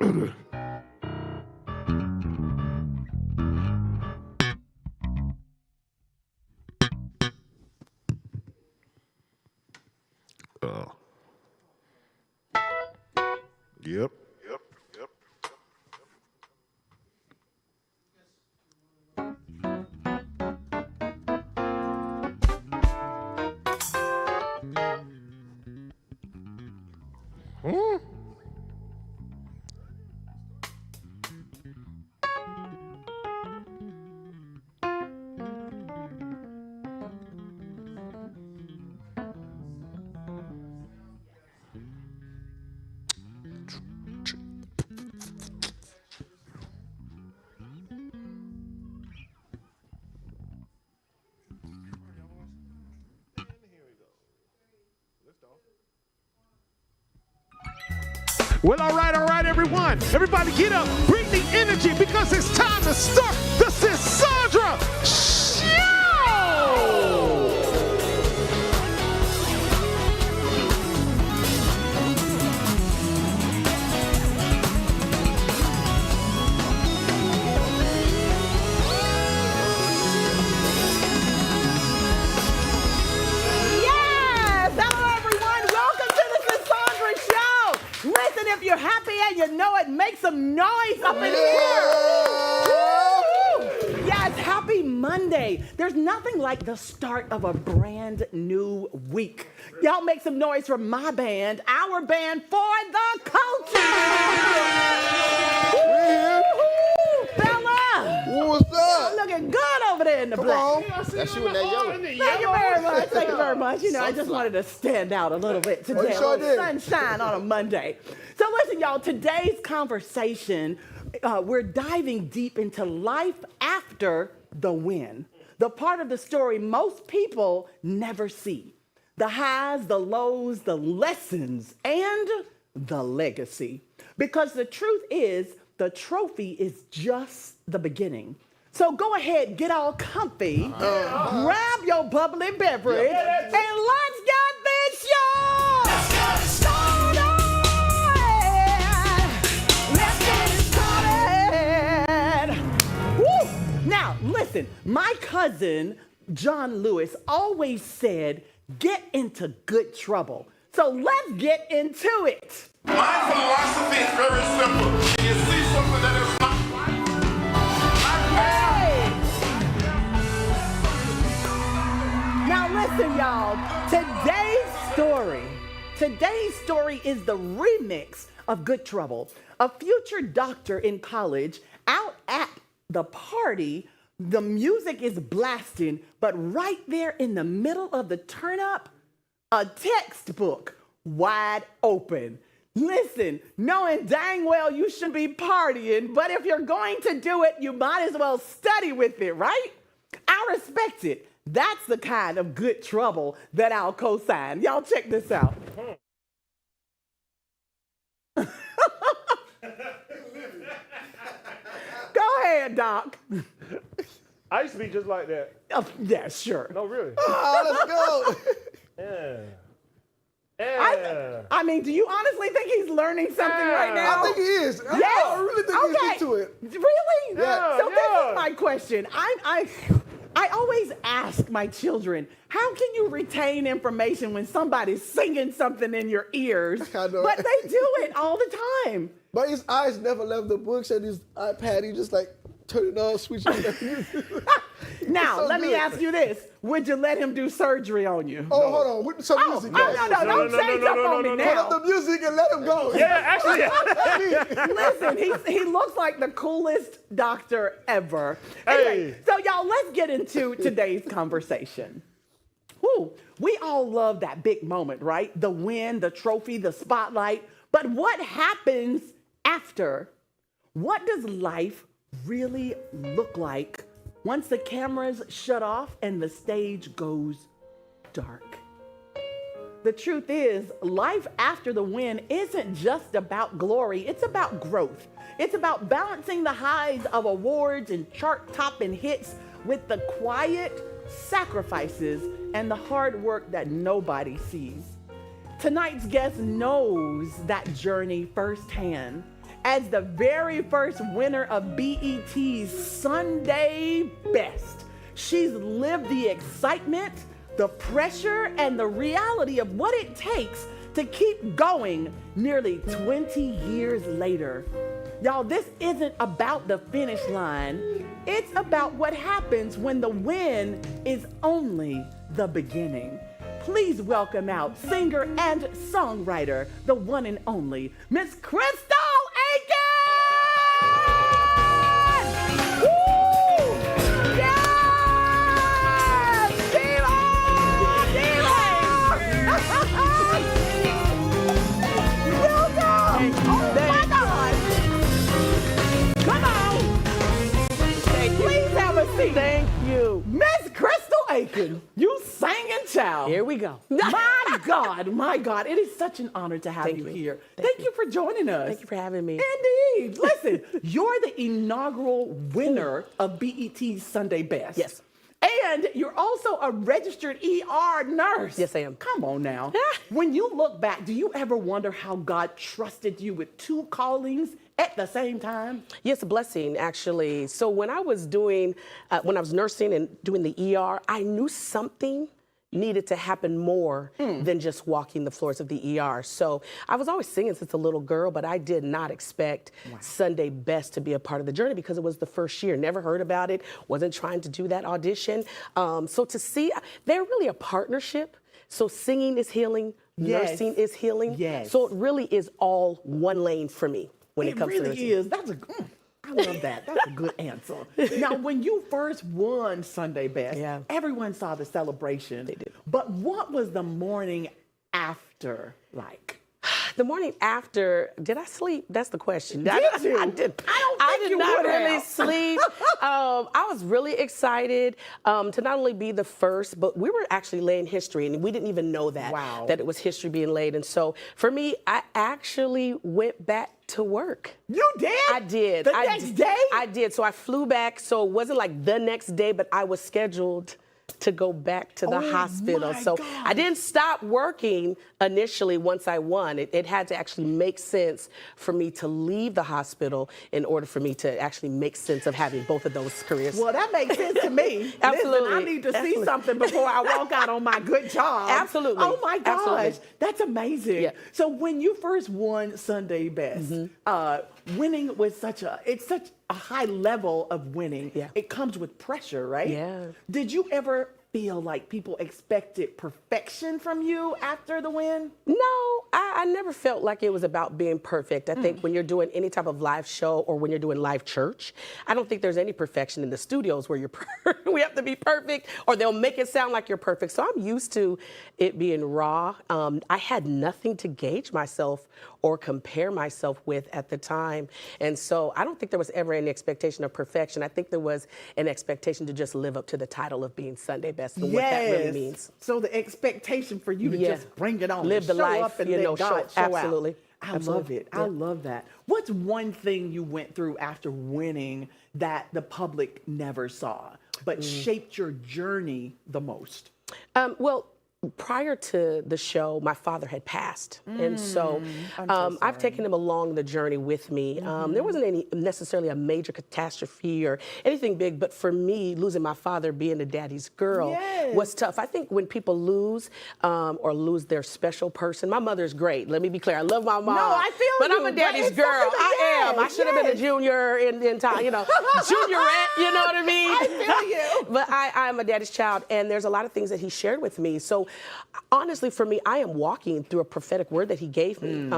Yep. Yep. Yep. Well, all right, everyone. Everybody get up, bring the energy because it's time to start the Sandra Show! Listen, if you're happy and you know it, make some noise up in here. Yes, happy Monday. There's nothing like the start of a brand new week. Y'all make some noise for my band, our band for the culture. Bella. What's up? Looking good over there in the black. That's you in that yellow. Thank you very much. Thank you very much. You know, I just wanted to stand out a little bit today. Sure did. Sunshine on a Monday. So listen, y'all, today's conversation, we're diving deep into life after the win. The part of the story most people never see. The highs, the lows, the lessons, and the legacy. Because the truth is, the trophy is just the beginning. So go ahead, get all comfy, grab your bubbly beverage, and let's get this show! Let's get it started! Let's get it started! Woo! Now, listen, my cousin, John Lewis, always said, get into good trouble. So let's get into it. My philosophy is very simple. When you see something that is not right, Now listen, y'all. Today's story is the remix of Good Trouble. A future doctor in college, out at the party, the music is blasting, but right there in the middle of the turn up, a textbook wide open. Listen, knowing dang well you shouldn't be partying, but if you're going to do it, you might as well study with it, right? I respect it. That's the kind of good trouble that I'll co-sign. Y'all check this out. Go ahead, Doc. I used to be just like that. Yeah, sure. No, really. Let's go. Yeah. I mean, do you honestly think he's learning something right now? I think he is. Yes? I really think he's into it. Really? Yeah, So this yeah. is my question. I always ask my children, how can you retain information when somebody's singing something in your ears? I know. But they do it all the time. But his eyes never left the books and his iPad. He just like turn it on, switch it. Now, so let me good. ask you this. Would you let him do surgery on you? Oh, hold on. With some music. No, don't change up on me Put now. up the music and let him go. Yeah, actually. Listen, he looks like the coolest doctor ever. Anyway, Hey. so y'all, let's get into today's conversation. Woo, we all love that big moment, right? The win, the trophy, the spotlight. But what happens after? What does life really look like once the cameras shut off and the stage goes dark? The truth is, life after the win isn't just about glory, it's about growth. It's about balancing the highs of awards and chart-topping hits with the quiet sacrifices and the hard work that nobody sees. Tonight's guest knows that journey firsthand. as the very first winner of BET's Sunday Best. She's lived the excitement, the pressure, and the reality of what it takes to keep going nearly 20 years later. Y'all, this isn't about the finish line. It's about what happens when the win is only the beginning. Please welcome out singer and songwriter, the one and only, Miss Crystal Aikin! Woo! Yes! Diva! Welcome! Oh my God! Come on! Please have a seat. Thank you. Miss Crystal Aikin, you singing child. Here we go. My God, it is such an honor to have you here. Thank you for joining us. Thank you for having me. Indeed. Listen, you're the inaugural winner of BET's Sunday Best. Yes. And you're also a registered ER nurse. Yes, I am. Come on now. When you look back, do you ever wonder how God trusted you with two callings at the same time? Yes, a blessing, actually. So when I was nursing and doing the ER, I knew something needed to happen more than just walking the floors of the ER. So I was always singing since a little girl, but I did not expect Sunday Best to be a part of the journey because it was the first year. Never heard about it, wasn't trying to do that audition. So to see, they're really a partnership. So singing is healing, nursing is healing. Yes. So it really is all one lane for me when it comes to nursing. It really is. I love that. That's a good answer. Now, when you first won Sunday Best, everyone saw the celebration. They did. But what was the morning after like? The morning after, did I sleep? That's the question. Did you? I did. I did not really sleep. I was really excited to not only be the first, but we were actually laying history, and we didn't even know that, that it was history being laid. And so for me, I actually went back to work. You did? I did. The next day? I did. So I flew back. So it wasn't like the next day, but I was scheduled to go back to the hospital. So I didn't stop working initially once I won. It had to actually make sense for me to leave the hospital in order for me to actually make sense of having both of those careers. Well, that makes sense to me. Absolutely. Listen, I need to see something before I walk out on my good job. Absolutely. Oh my gosh, Absolutely. That's amazing. Yeah. So when you first won Sunday Best, winning was such a high level of winning. Yeah. It comes with pressure, right? Yeah. Did you ever feel like people expected perfection from you after the win? No, I never felt like it was about being perfect. I think when you're doing any type of live show or when you're doing live church, I don't think there's any perfection in the studios where we have to be perfect or they'll make it sound like you're perfect. So I'm used to it being raw. I had nothing to gauge myself or compare myself with at the time. And so I don't think there was ever an expectation of perfection. I think there was an expectation to just live up to the title of being Sunday Best and what that really means. So the expectation for you to just bring it on, live the show life, up and then God show absolutely. out. I love it. I love that. What's one thing you went through after winning that the public never saw, but shaped your journey the most? Well, prior to the show, my father had passed. And so I've taken him along the journey with me. There wasn't necessarily a major catastrophe or anything big, but for me, losing my father, being a daddy's girl, was tough. I think when people lose or lose their special person, my mother's great. Let me be clear. I love my mom. No, I feel but you, I'm a daddy's but girl. I am. I should have been a junior in time, juniorette, you know what I mean? I feel you. But I'm a daddy's child, and there's a lot of things that he shared with me. So honestly, for me, I am walking through a prophetic word that he gave me.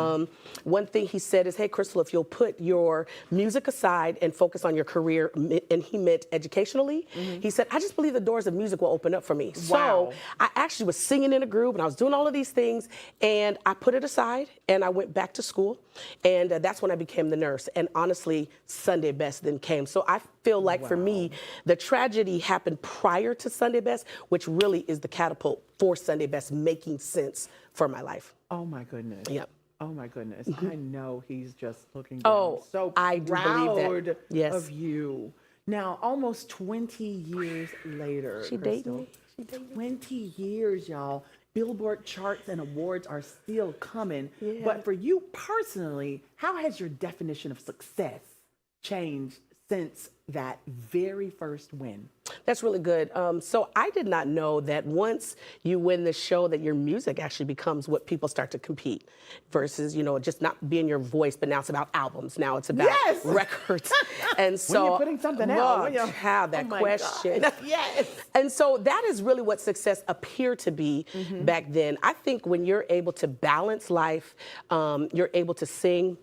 One thing he said is, hey, Crystal, if you'll put your music aside and focus on your career, and he meant educationally, he said, I just believe the doors of music will open up for me. So I actually was singing in a group and I was doing all of these things, and I put it aside and I went back to school, and that's when I became the nurse. And honestly, Sunday Best then came. So I feel like for me, the tragedy happened prior to Sunday Best, which really is the catapult for Sunday Best making sense for my life. Oh my goodness. Yep. Oh my goodness. I know he's just looking down so I do believe that. Yes. of you. Now, almost 20 years later, She dated me. 20 years, y'all. Billboard charts and awards are still coming. Yeah. But for you personally, how has your definition of success changed since that very first win? That's really good. So I did not know that once you win the show that your music actually becomes what people start to compete versus, just not being your voice, but now it's about albums. Now it's about Yes! records. And so When you're putting something out. when you're- have that Oh my question. God. Yes. And so that is really what success appeared to be back then. I think when you're able to balance life, you're able to sing,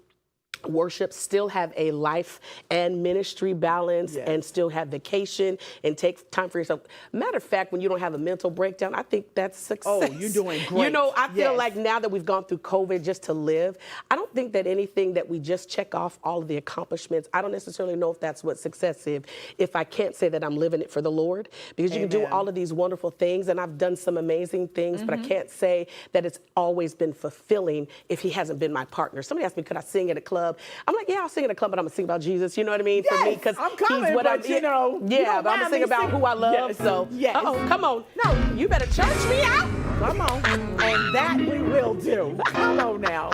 worship, still have a life and ministry balance, Yes. and still have vacation and take time for yourself. Matter of fact, when you don't have a mental breakdown, I think that's success. Oh, you're doing great. I feel Yes. like now that we've gone through COVID just to live, I don't think that anything that we just check off all of the accomplishments, I don't necessarily know if that's what success is, if I can't say that I'm living it for the Lord, because you can do Amen. all of these wonderful things, and I've done some amazing things, but I can't say that it's always been fulfilling if he hasn't been my partner. Somebody asked me, could I sing at a club? I'm like, yeah, I'll sing at a club, but I'm gonna sing about Jesus. You know what I mean? For me, Yes, because I'm coming, he's what but you don't yeah, but I'm gonna mind sing me about singing. who I love. Yes, So, yes. come on. No, you better church me out. Come on. And that we will do. Come on now.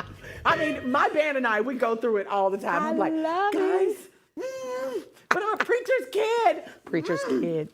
I mean, my band and I, we go through it all the time. I'm like, love guys, but I'm a preacher's kid. Preacher's kid.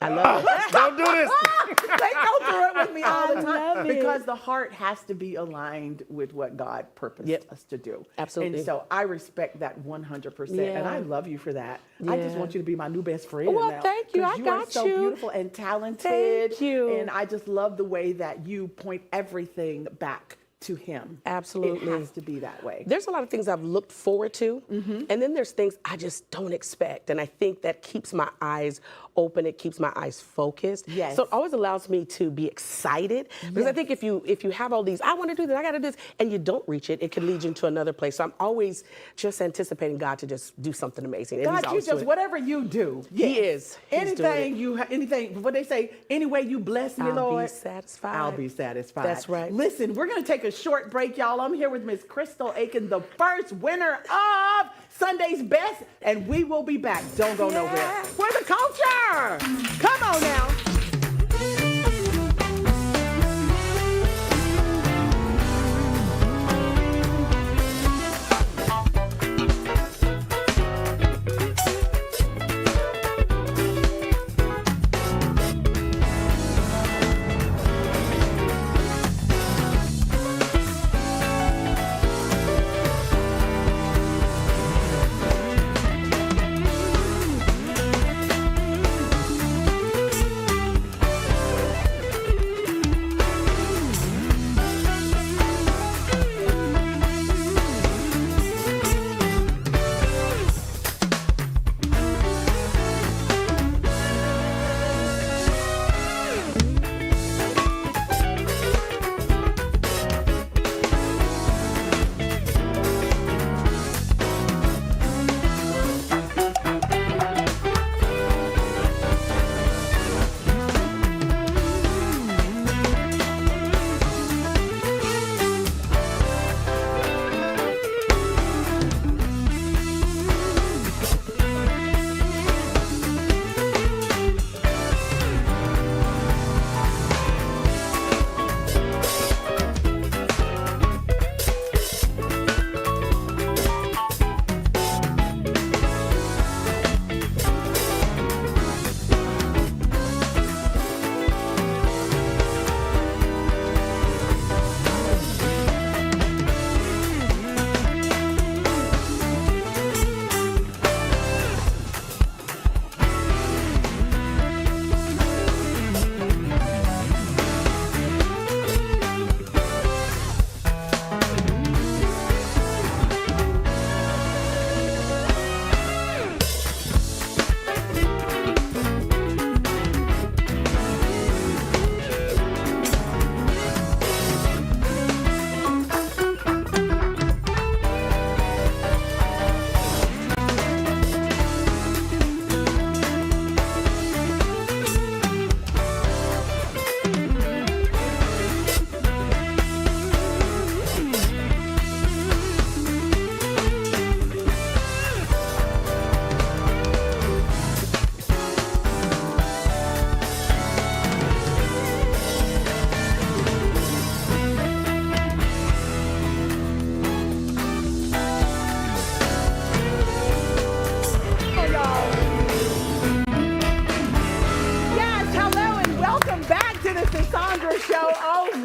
I love it. Don't do this. They go through it with me all the I time love it. because the heart has to be aligned with what God purposed Yep. us to do. Absolutely. And so I respect that 100%, and I love you for that. I just Yeah. want you to be my new best friend Well, now. thank you. 'Cause I you got are so you. beautiful and talented. Thank you. And I just love the way that you point everything back to Him. Absolutely. It has to be that way. There's a lot of things I've looked forward to, and then there's things I just don't expect. And I think that keeps my eyes open. It keeps my eyes focused. Yes. So it always allows me to be excited because I think if you have all these, I want to do this, I got to do this, and you don't reach it, it can lead you into another place. So I'm always just anticipating God to just do something amazing. And he's God, you always just doing it. whatever you do. He is. He's Anything doing it. anything. What they say. Any way you bless me, I'll be Lord, satisfied. I'll be satisfied. That's right. Listen, we're gonna take a short break, y'all. I'm here with Miss Crystal Aikin, the first winner of Sunday's Best, and we will be back. Don't go nowhere. For the culture. Come on now.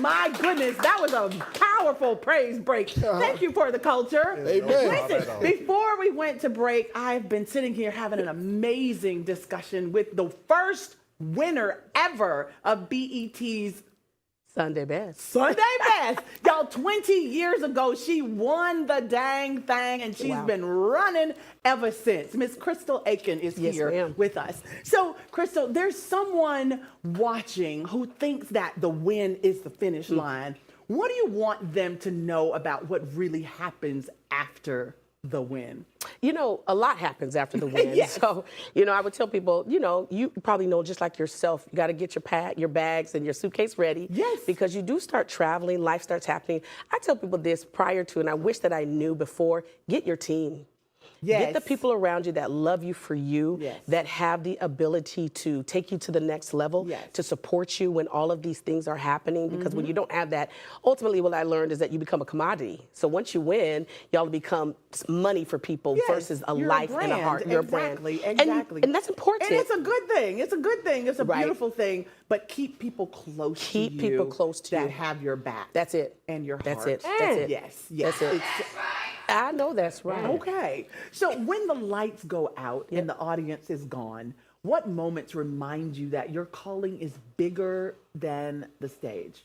my goodness, that was a powerful praise break. Thank you for the culture. Amen. Listen, before we went to break, I've been sitting here having an amazing discussion with the first winner ever of BET's Sunday best. Sunday Best. Y'all, 20 years ago, she won the dang thing, and she's been running ever since. Miss Crystal Aikin is here ma'am. with us. So, Crystal, there's someone watching who thinks that the win is the finish line. What do you want them to know about what really happens after the win? You know, a lot happens after the win. Yes. So, you know, I would tell people, you know, you probably know just like yourself, you got to get your bags and your suitcase ready. Yes. Because you do start traveling, life starts happening. I tell people this prior to, and I wish that I knew before, get your team. Yes. Get the people around you that love you for you, Yes. that have the ability to take you to the next level, Yes. to support you when all of these things are happening. Because when you don't have that, ultimately what I learned is that you become a commodity. So once you win, y'all become money for people Yes, versus a you're life and a brand. heart. You're Exactly, a brand. exactly. And that's important. And it's a good thing. It's a good thing. It's a Right. beautiful thing. But keep people close to you. Keep people close to that you. have your back. That's it. And your That's heart. it. That's it. Yes. Yes. That's it. I know that's right. Okay. So when the lights go out and the audience is gone, what moments remind you that your calling is bigger than the stage?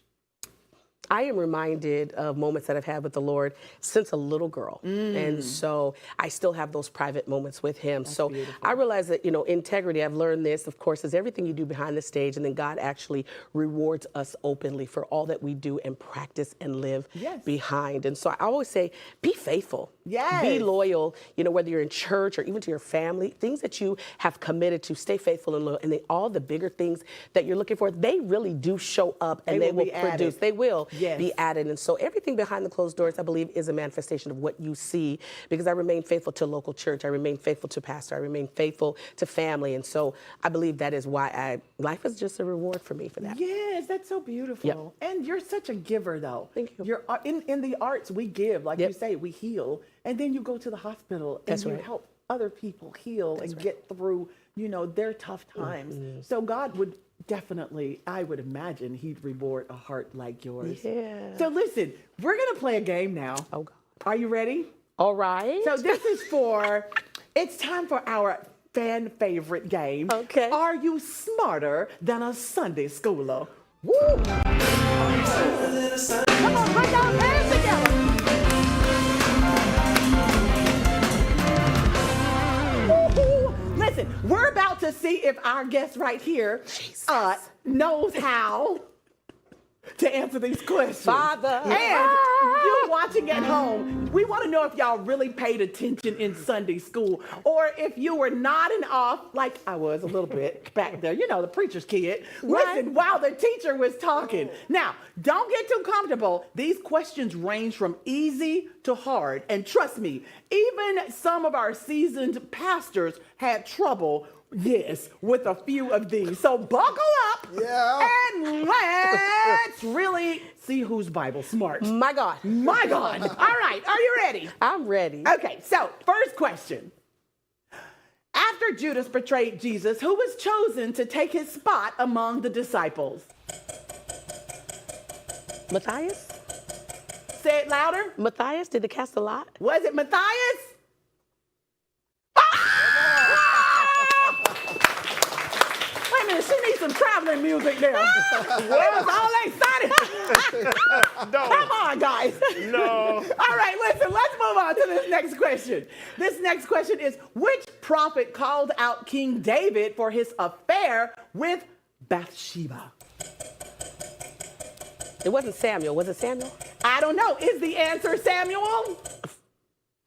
I am reminded of moments that I've had with the Lord since a little girl. And so I still have those private moments with him. So beautiful. I realize that, you know, integrity, I've learned this, of course, is everything you do behind the stage. And then God actually rewards us openly for all that we do and practice and live Yes. behind. And so I always say, be faithful. Yes. Be loyal, you know, whether you're in church or even to your family, things that you have committed to, stay faithful and loyal. And then all the bigger things that you're looking for, they really do show up and They they will will be added. produce. They will Yes. be added. And so everything behind the closed doors, I believe, is a manifestation of what you see, because I remain faithful to local church. I remain faithful to pastor. I remain faithful to family. And so I believe that is why life is just a reward for me for that. Yes, that's so beautiful. Yep. And you're such a giver, though. Thank you. You're in the arts, we give, like Yep. you say, we heal, and then you go to the hospital and That's you right. help other people heal and get through, you know, their tough times. So God would definitely, I would imagine, He'd reward a heart like yours. Yeah. So listen, we're gonna play a game now. Oh, God. Are you ready? All right. So this is it's time for our fan favorite game. Okay. Are you smarter than a Sunday schooler? Woo! Come on, put those hands together. Woo-hoo. Listen, we're about to see if our guest right here knows how to answer these questions. Father. And you watching at home, we want to know if y'all really paid attention in Sunday school, or if you were nodding off like I was a little bit back there, you know, the preacher's kid. Listen, while the teacher was talking. Now, don't get too comfortable. These questions range from easy to hard. And trust me, even some of our seasoned pastors had trouble with a few of these. So buckle up and let's really see who's Bible smart. My God. My God. All right, are you ready? I'm ready. Okay, so first question. After Judas betrayed Jesus, who was chosen to take his spot among the disciples? Matthias? Say it louder. Matthias, did they cast a lot? Was it Matthias? Wait a minute, she needs some traveling music there. It was all excited. Come on, guys. No. All right, listen, let's move on to this next question. This next question is, which prophet called out King David for his affair with Bathsheba? It wasn't Samuel. Was it Samuel? I don't know. Is the answer Samuel?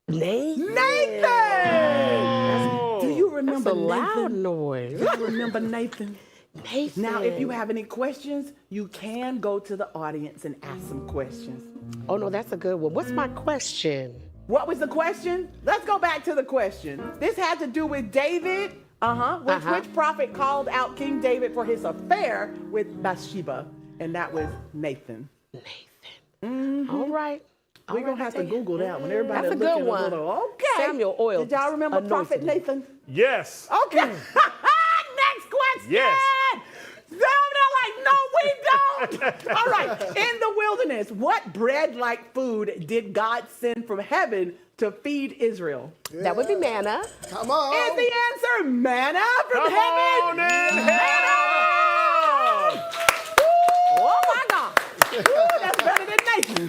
Nathan. Nathan! Do you remember That's a loud Nathan? noise. Do you remember Nathan? Nathan. Now, if you have any questions, you can go to the audience and ask some questions. Oh, no, that's a good one. What's my question? What was the question? Let's go back to the question. This had to do with David. Which prophet called out King David for his affair with Bathsheba? And that was Nathan. Nathan. All right. We're going to have to Google that one. Everybody That's a good one. Okay. Samuel oil. Did y'all remember Prophet Nathan? Yes. Okay. Next question. Yes. They're like, no, we don't. All right. In the wilderness, what bread-like food did God send from heaven to feed Israel? That would be manna. Come on. Is the answer manna from Come heaven? on in Manna! Oh my God. Woo, that's better than Nathan.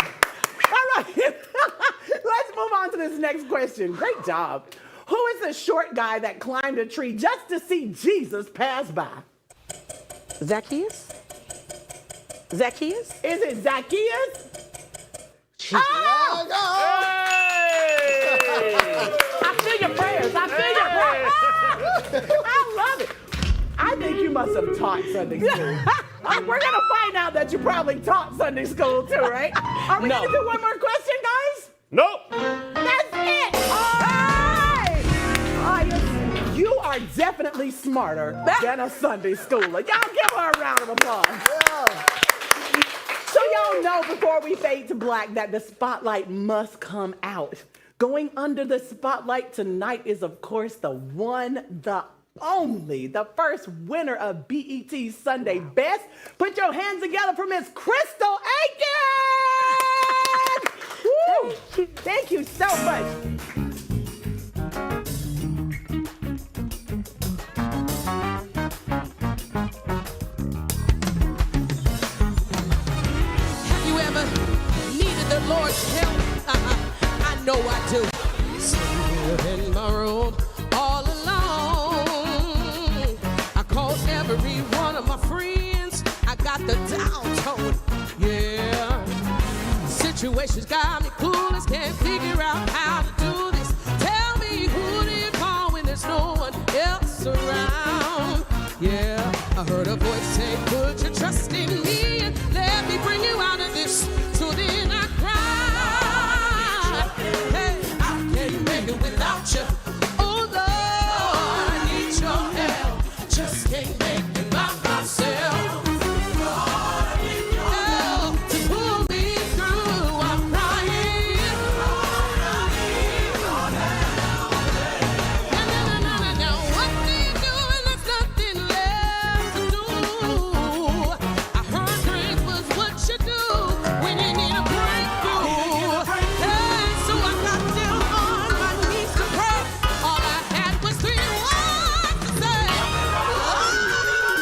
All right. Let's move on to this next question. Great job. Who is the short guy that climbed a tree just to see Jesus pass by? Zacchaeus? Zacchaeus? Is it Zacchaeus? There you go. I feel your prayers. I feel your prayers. I love it. I think you must have taught Sunday school. We're going to find out that you probably taught Sunday school too, right? Are we going to do one more question, guys? Nope. That's it. All right. You are definitely smarter than a Sunday schooler. Y'all give her a round of applause. So y'all know before we fade to black that the spotlight must come out. Going under the spotlight tonight is, of course, the one, the only, the first winner of BET Sunday Best. Put your hands together for Miss Crystal Aikin! Woo! Thank you so much. Have you ever needed the Lord's help? I know I do. Sitting here in my room all alone. I called every one of my friends. I got the dial tone. Yeah. Situations got me clueless. Can't figure out how to do this. Tell me who do you call when there's no one else around? Yeah. I heard a voice say, put your trust in me and let me bring you out of this. So then I cried, hey, I can't make it without you. Oh Lord, I need your help. Just can't make it by myself. Lord, I need your help to pull me through. I'm crying. Lord, I need your help. Now, what do you do when there's nothing left to do? I heard grace was what you do when you need a breakthrough. Hey, so I got down on my knees to pray. All I had was 3 words to say. Lord,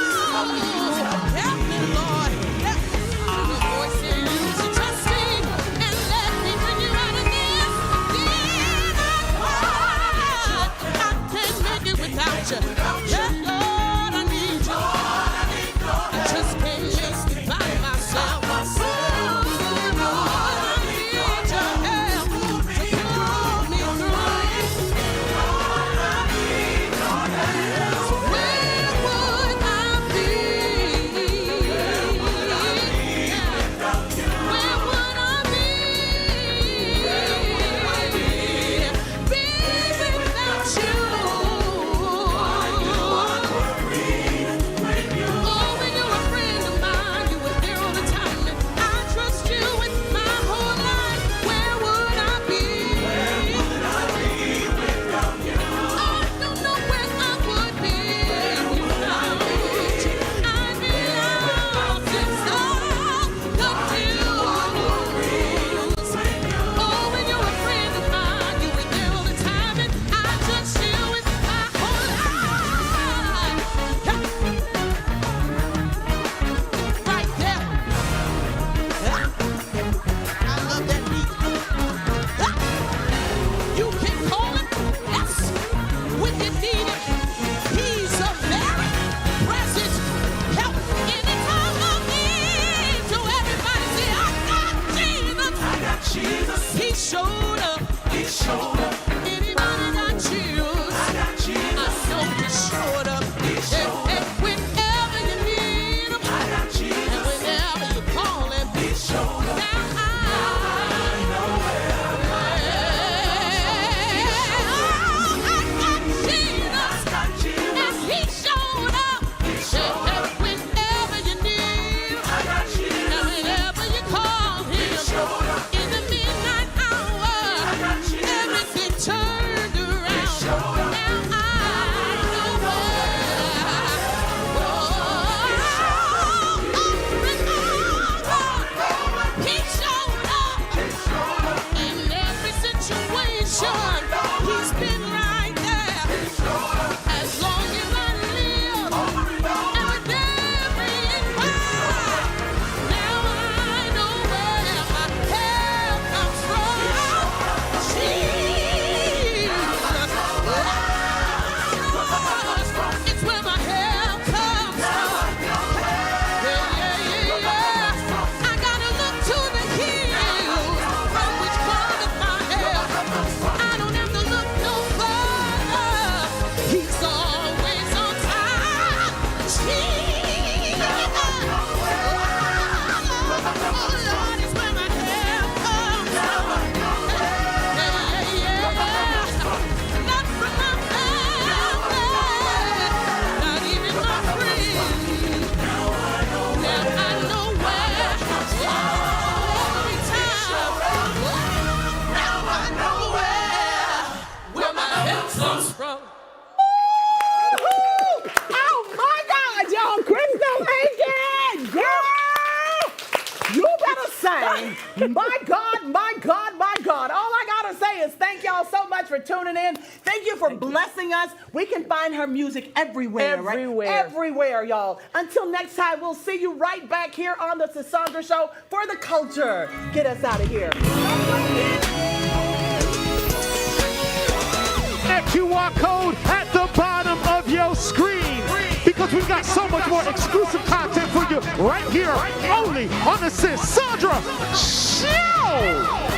My God, my God, my God. All I got to say is thank y'all so much for tuning in. Thank you for blessing us. We can find her music everywhere, Everywhere. right? Everywhere, y'all. Until next time, we'll see you right back here on the Cassandra Show for the culture. Get us out of here. That QR code at the bottom of your screen. Because we've got so much more exclusive content for you right here, only on the Cassandra Show.